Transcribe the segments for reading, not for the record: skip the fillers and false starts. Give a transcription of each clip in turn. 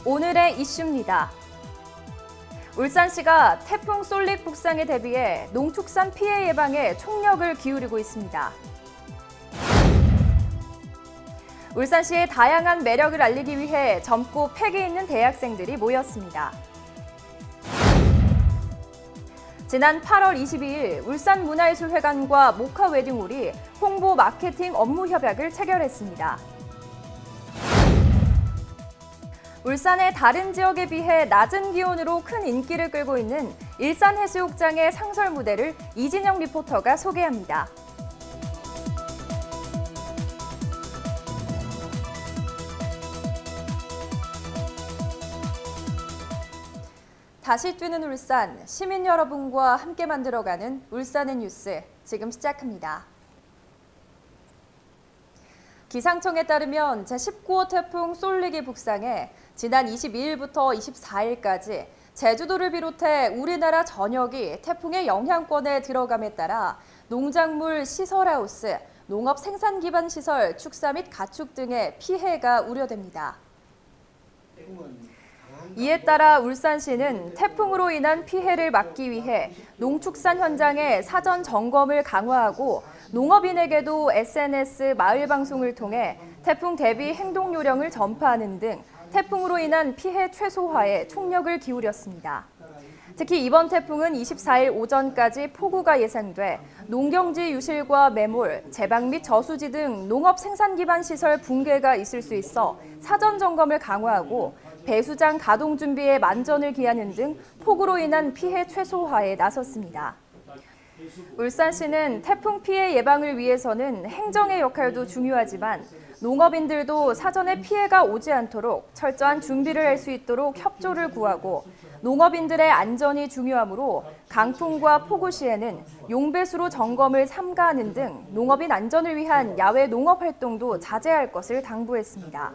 오늘의 이슈입니다. 울산시가 태풍 솔릭 북상에 대비해 농축산 피해 예방에 총력을 기울이고 있습니다. 울산시의 다양한 매력을 알리기 위해 젊고 패기 있는 대학생들이 모였습니다. 지난 8월 22일 울산문화예술회관과 모카웨딩홀이 홍보 마케팅 업무 협약을 체결했습니다. 울산의 다른 지역에 비해 낮은 기온으로 큰 인기를 끌고 있는 일산해수욕장의 상설 무대를 이진영 리포터가 소개합니다. 다시 뛰는 울산, 시민 여러분과 함께 만들어가는 울산의 뉴스, 지금 시작합니다. 기상청에 따르면 제19호 태풍 솔릭이 북상해 지난 22일부터 24일까지 제주도를 비롯해 우리나라 전역이 태풍의 영향권에 들어감에 따라 농작물 시설하우스, 농업 생산 기반 시설, 축사 및 가축 등의 피해가 우려됩니다. 이에 따라 울산시는 태풍으로 인한 피해를 막기 위해 농축산 현장의 사전 점검을 강화하고 농업인에게도 SNS 마을 방송을 통해 태풍 대비 행동 요령을 전파하는 등 태풍으로 인한 피해 최소화에 총력을 기울였습니다. 특히 이번 태풍은 24일 오전까지 폭우가 예상돼 농경지 유실과 매몰, 제방 및 저수지 등 농업 생산 기반 시설 붕괴가 있을 수 있어 사전 점검을 강화하고 배수장 가동 준비에 만전을 기하는 등 폭우로 인한 피해 최소화에 나섰습니다. 울산시는 태풍 피해 예방을 위해서는 행정의 역할도 중요하지만 농업인들도 사전에 피해가 오지 않도록 철저한 준비를 할 수 있도록 협조를 구하고 농업인들의 안전이 중요하므로 강풍과 폭우 시에는 용배수로 점검을 삼가하는 등 농업인 안전을 위한 야외 농업 활동도 자제할 것을 당부했습니다.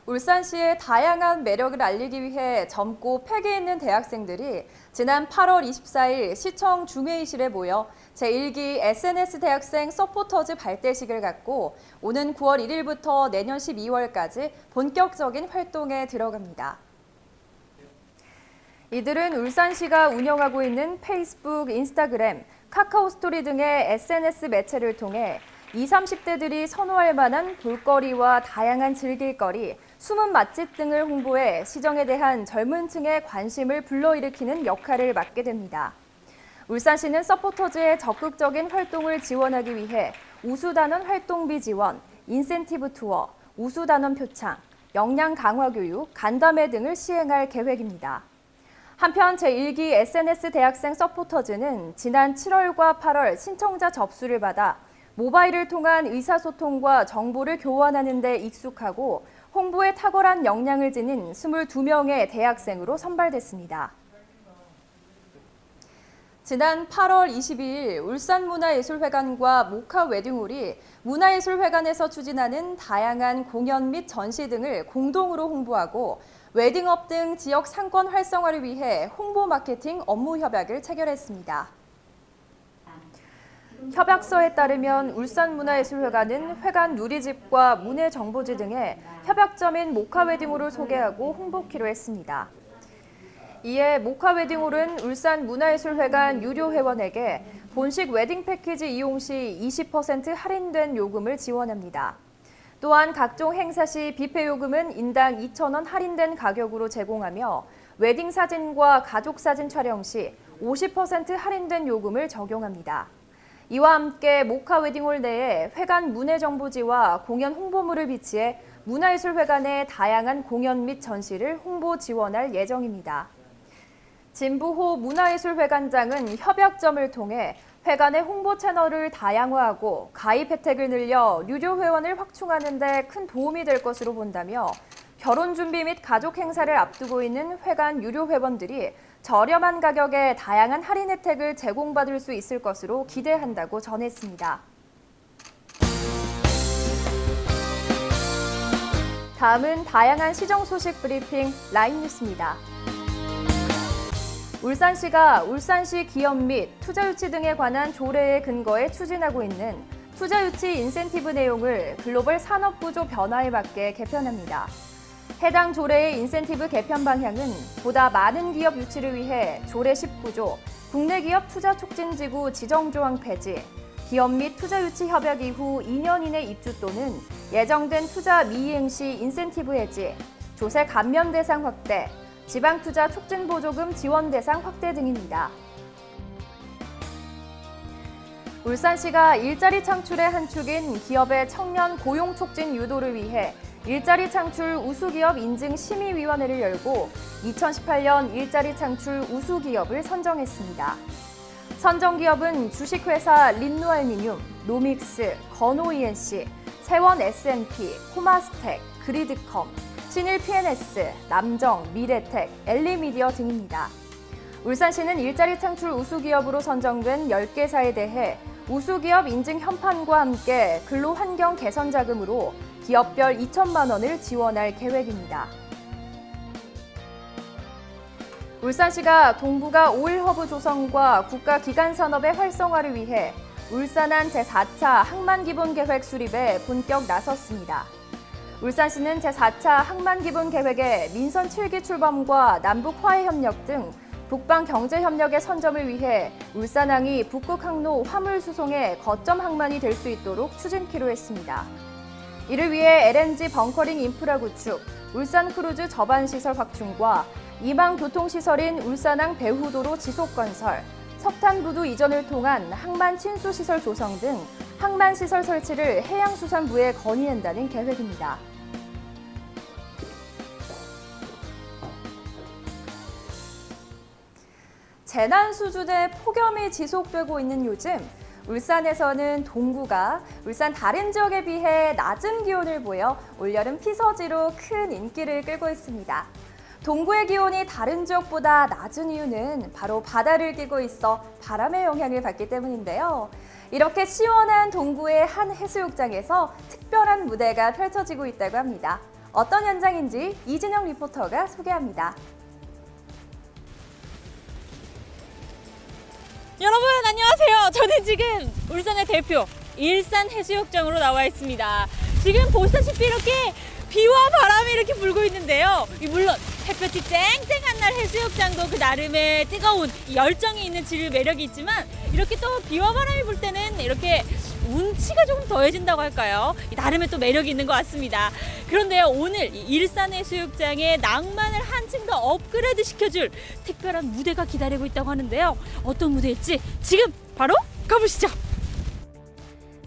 울산시의 다양한 매력을 알리기 위해 젊고 패기 있는 대학생들이 지난 8월 24일 시청 중회의실에 모여 제1기 SNS 대학생 서포터즈 발대식을 갖고 오는 9월 1일부터 내년 12월까지 본격적인 활동에 들어갑니다. 이들은 울산시가 운영하고 있는 페이스북, 인스타그램, 카카오 스토리 등의 SNS 매체를 통해 20, 30대들이 선호할 만한 볼거리와 다양한 즐길거리, 숨은 맛집 등을 홍보해 시정에 대한 젊은 층의 관심을 불러일으키는 역할을 맡게 됩니다. 울산시는 서포터즈의 적극적인 활동을 지원하기 위해 우수단원 활동비 지원, 인센티브 투어, 우수단원 표창, 역량 강화 교육, 간담회 등을 시행할 계획입니다. 한편 제1기 SNS 대학생 서포터즈는 지난 7월과 8월 신청자 접수를 받아 모바일을 통한 의사소통과 정보를 교환하는 데 익숙하고 홍보에 탁월한 역량을 지닌 22명의 대학생으로 선발됐습니다. 지난 8월 22일 울산문화예술회관과 모카웨딩홀이 문화예술회관에서 추진하는 다양한 공연 및 전시 등을 공동으로 홍보하고 웨딩업 등 지역 상권 활성화를 위해 홍보 마케팅 업무 협약을 체결했습니다. 협약서에 따르면 울산문화예술회관은 회관 누리집과 문예정보지 등의 협약점인 모카웨딩홀을 소개하고 홍보키로 했습니다. 이에 모카웨딩홀은 울산문화예술회관 유료 회원에게 본식 웨딩 패키지 이용 시 20% 할인된 요금을 지원합니다. 또한 각종 행사 시 뷔페 요금은 인당 2,000원 할인된 가격으로 제공하며 웨딩 사진과 가족 사진 촬영 시 50% 할인된 요금을 적용합니다. 이와 함께 모카웨딩홀 내에 회관 문예정보지와 공연 홍보물을 비치해 문화예술회관의 다양한 공연 및 전시를 홍보 지원할 예정입니다. 진부호 문화예술회관장은 협약점을 통해 회관의 홍보 채널을 다양화하고 가입 혜택을 늘려 유료 회원을 확충하는 데 큰 도움이 될 것으로 본다며 결혼 준비 및 가족 행사를 앞두고 있는 회관 유료 회원들이 저렴한 가격에 다양한 할인 혜택을 제공받을 수 있을 것으로 기대한다고 전했습니다. 다음은 다양한 시정 소식 브리핑 라인 뉴스입니다. 울산시가 울산시 기업 및 투자유치 등에 관한 조례에 근거해 추진하고 있는 투자유치 인센티브 내용을 글로벌 산업구조 변화에 맞게 개편합니다. 해당 조례의 인센티브 개편 방향은 보다 많은 기업 유치를 위해 조례 19조, 국내 기업 투자 촉진지구 지정 조항 폐지, 기업 및 투자 유치 협약 이후 2년 이내 입주 또는 예정된 투자 미이행 시 인센티브 해지, 조세 감면 대상 확대, 지방 투자 촉진 보조금 지원 대상 확대 등입니다. 울산시가 일자리 창출의 한 축인 기업의 청년 고용 촉진 유도를 위해 일자리 창출 우수기업 인증 심의위원회를 열고 2018년 일자리 창출 우수기업을 선정했습니다. 선정기업은 주식회사 린누알미늄, 노믹스, 건호-ENC, 세원 S&P, 코마스텍, 그리드컴, 신일 P&S, 남정, 미래텍, 엘리미디어 등입니다. 울산시는 일자리 창출 우수기업으로 선정된 10개사에 대해 우수기업 인증 현판과 함께 근로환경 개선 자금으로 기업별 2천만 원을 지원할 계획입니다. 울산시가 동부가 오일허브 조성과 국가기관산업의 활성화를 위해 울산안 제4차 항만기본계획 수립에 본격 나섰습니다. 울산시는 제4차 항만기본계획의 민선 7기 출범과 남북 화해협력 등 북방 경제협력의 선점을 위해 울산항이 북극 항로 화물 수송의 거점 항만이 될 수 있도록 추진키로 했습니다. 이를 위해 LNG 벙커링 인프라 구축, 울산 크루즈 접안시설 확충과 이망 교통시설인 울산항 배후도로 지속 건설, 석탄 부두 이전을 통한 항만 친수 시설 조성 등 항만 시설 설치를 해양수산부에 건의한다는 계획입니다. 재난 수준의 폭염이 지속되고 있는 요즘, 울산에서는 동구가 울산 다른 지역에 비해 낮은 기온을 보여 올여름 피서지로 큰 인기를 끌고 있습니다. 동구의 기온이 다른 지역보다 낮은 이유는 바로 바다를 끼고 있어 바람의 영향을 받기 때문인데요. 이렇게 시원한 동구의 한 해수욕장에서 특별한 무대가 펼쳐지고 있다고 합니다. 어떤 현장인지 이진영 리포터가 소개합니다. 여러분 안녕하세요. 저는 지금 울산의 대표 일산해수욕장으로 나와 있습니다. 지금 보시다시피 이렇게 비와 바람이 이렇게 불고 있는데요. 물론 햇볕이 쨍쨍한 날 해수욕장도 그 나름의 뜨거운 열정이 있는 질 매력이 있지만 이렇게 또 비와 바람이 불 때는 이렇게 운치가 조금 더해진다고 할까요? 나름의 또 매력이 있는 것 같습니다. 그런데요, 오늘 일산해수욕장의 낭만을 한층 더 업그레이드 시켜줄 특별한 무대가 기다리고 있다고 하는데요. 어떤 무대일지 지금 바로 가보시죠.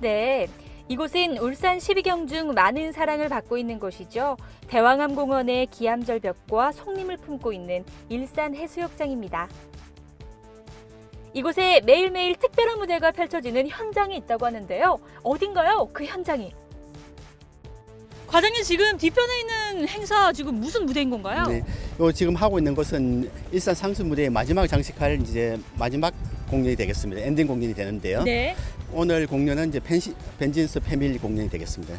네, 이곳은 울산 12경 중 많은 사랑을 받고 있는 곳이죠. 대왕암공원의 기암절벽과 송림을 품고 있는 일산해수욕장입니다. 이곳에 매일매일 특별한 무대가 펼쳐지는 현장이 있다고 하는데요. 어딘가요? 그 현장이. 과장님, 지금 뒤편에 있는 행사 지금 무슨 무대인 건가요? 네, 지금 하고 있는 것은 일산 상수 무대의 마지막 장식할 이제 마지막 공연이 되겠습니다. 엔딩 공연이 되는데요. 네. 오늘 공연은 이제 벤진스 패밀리 공연이 되겠습니다.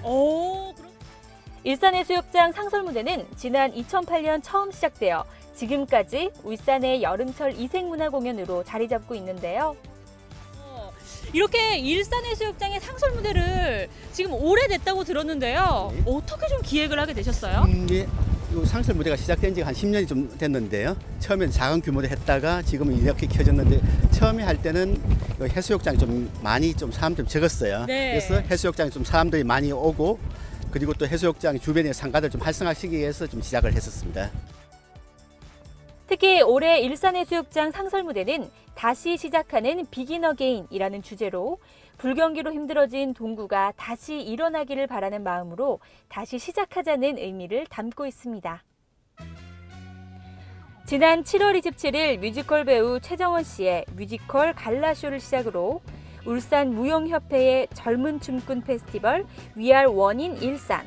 일산해수욕장 상설 무대는 지난 2008년 처음 시작되어 지금까지 울산의 여름철 이색문화공연으로 자리 잡고 있는데요. 이렇게 일산해수욕장의 상설 무대를 지금 오래됐다고 들었는데요. 네. 어떻게 좀 기획을 하게 되셨어요? 네, 이 상설 무대가 시작된 지가 한 10년이 좀 됐는데요. 처음엔 작은 규모로 했다가 지금은 이렇게 켜졌는데 처음에 할 때는 해수욕장이 좀 많이 좀 사람 좀 적었어요. 네. 그래서 해수욕장에 좀 사람들이 많이 오고 그리고 또 해수욕장 주변의 상가들 좀 활성화시키기 위해서 좀 시작을 했었습니다. 특히 올해 일산해수욕장 상설 무대는 다시 시작하는 비긴 어게인이라는 주제로 불경기로 힘들어진 동구가 다시 일어나기를 바라는 마음으로 다시 시작하자는 의미를 담고 있습니다. 지난 7월 27일 뮤지컬 배우 최정원 씨의 뮤지컬 갈라쇼를 시작으로 울산 무용협회의 젊은 춤꾼 페스티벌 위알 원인 일산,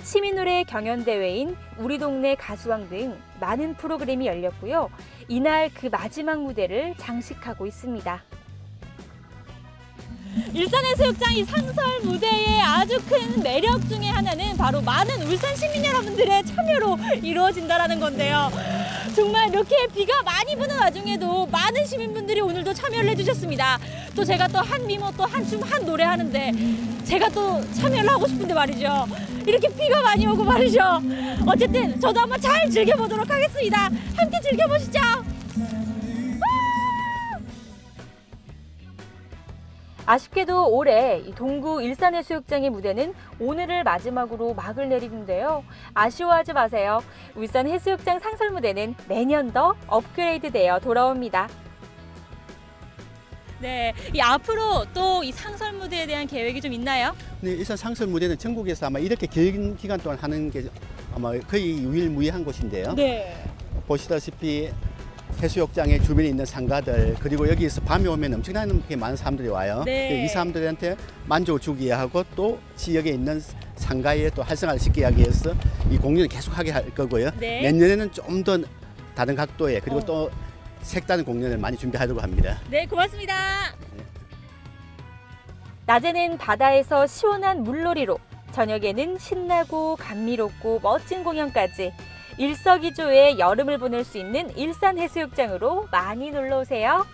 시민노래 경연대회인 우리 동네 가수왕 등 많은 프로그램이 열렸고요. 이날 그 마지막 무대를 장식하고 있습니다. 일산해수욕장 이 상설 무대의 아주 큰 매력 중에 하나는 바로 많은 울산 시민 여러분들의 참여로 이루어진다는 건데요. 정말 이렇게 비가 많이 부는 와중에도 많은 시민분들이 오늘도 참여를 해주셨습니다. 또 제가 또 한 미모 또 한 춤 한 노래 하는데 제가 또 참여를 하고 싶은데 말이죠. 이렇게 비가 많이 오고 말이죠. 어쨌든 저도 한번 잘 즐겨보도록 하겠습니다. 함께 즐겨보시죠. 아쉽게도 올해 동구 일산해수욕장의 무대는 오늘을 마지막으로 막을 내리는데요. 아쉬워하지 마세요. 울산해수욕장 상설무대는 내년 더 업그레이드되어 돌아옵니다. 네, 이 앞으로 또 이 상설무대에 대한 계획이 좀 있나요? 네, 일산 상설무대는 전국에서 아마 이렇게 긴 기간 동안 하는 게 아마 거의 유일무이한 곳인데요. 네. 보시다시피 해수욕장의 주변에 있는 상가들, 그리고 여기서 밤에 오면 엄청나게 많은 사람들이 와요. 네. 이 사람들한테 만족을 주기 위하고 또 지역에 있는 상가에 또 활성화를 시키기 위해서 이 공연을 계속하게 할 거고요. 네. 내년에는 좀 더 다른 각도에 그리고 또 색다른 공연을 많이 준비하려고 합니다. 네, 고맙습니다. 낮에는 바다에서 시원한 물놀이로, 저녁에는 신나고 감미롭고 멋진 공연까지 일석이조의 여름을 보낼 수 있는 일산해수욕장으로 많이 놀러 오세요.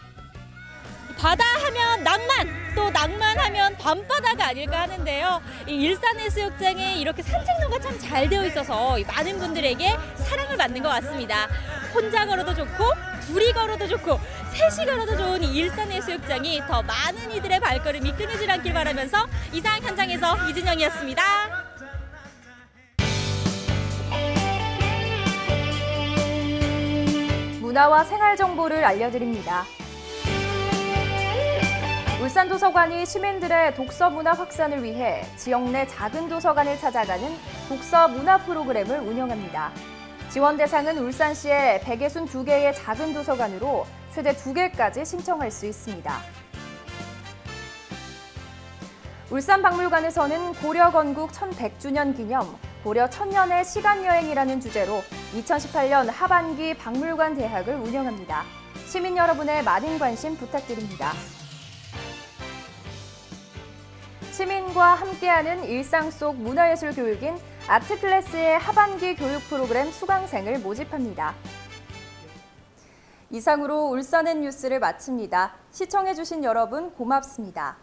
바다 하면 낭만, 또 낭만하면 밤바다가 아닐까 하는데요. 이 일산해수욕장에 이렇게 산책로가 참 잘 되어 있어서 많은 분들에게 사랑을 받는 것 같습니다. 혼자 걸어도 좋고, 둘이 걸어도 좋고, 셋이 걸어도 좋은 이 일산해수욕장이 더 많은 이들의 발걸음이 끊이질 않길 바라면서 이상 현장에서 이진영이었습니다. 문화와 생활 정보를 알려드립니다. 울산도서관이 시민들의 독서 문화 확산을 위해 지역 내 작은 도서관을 찾아가는 독서 문화 프로그램을 운영합니다. 지원 대상은 울산시의 162개의 작은 도서관으로 최대 2개까지 신청할 수 있습니다. 울산박물관에서는 고려 건국 1100주년 기념 고려 천년의 시간여행이라는 주제로 2018년 하반기 박물관 대학을 운영합니다. 시민 여러분의 많은 관심 부탁드립니다. 시민과 함께하는 일상 속 문화예술 교육인 아트클래스의 하반기 교육 프로그램 수강생을 모집합니다. 이상으로 울산의 뉴스를 마칩니다. 시청해주신 여러분 고맙습니다.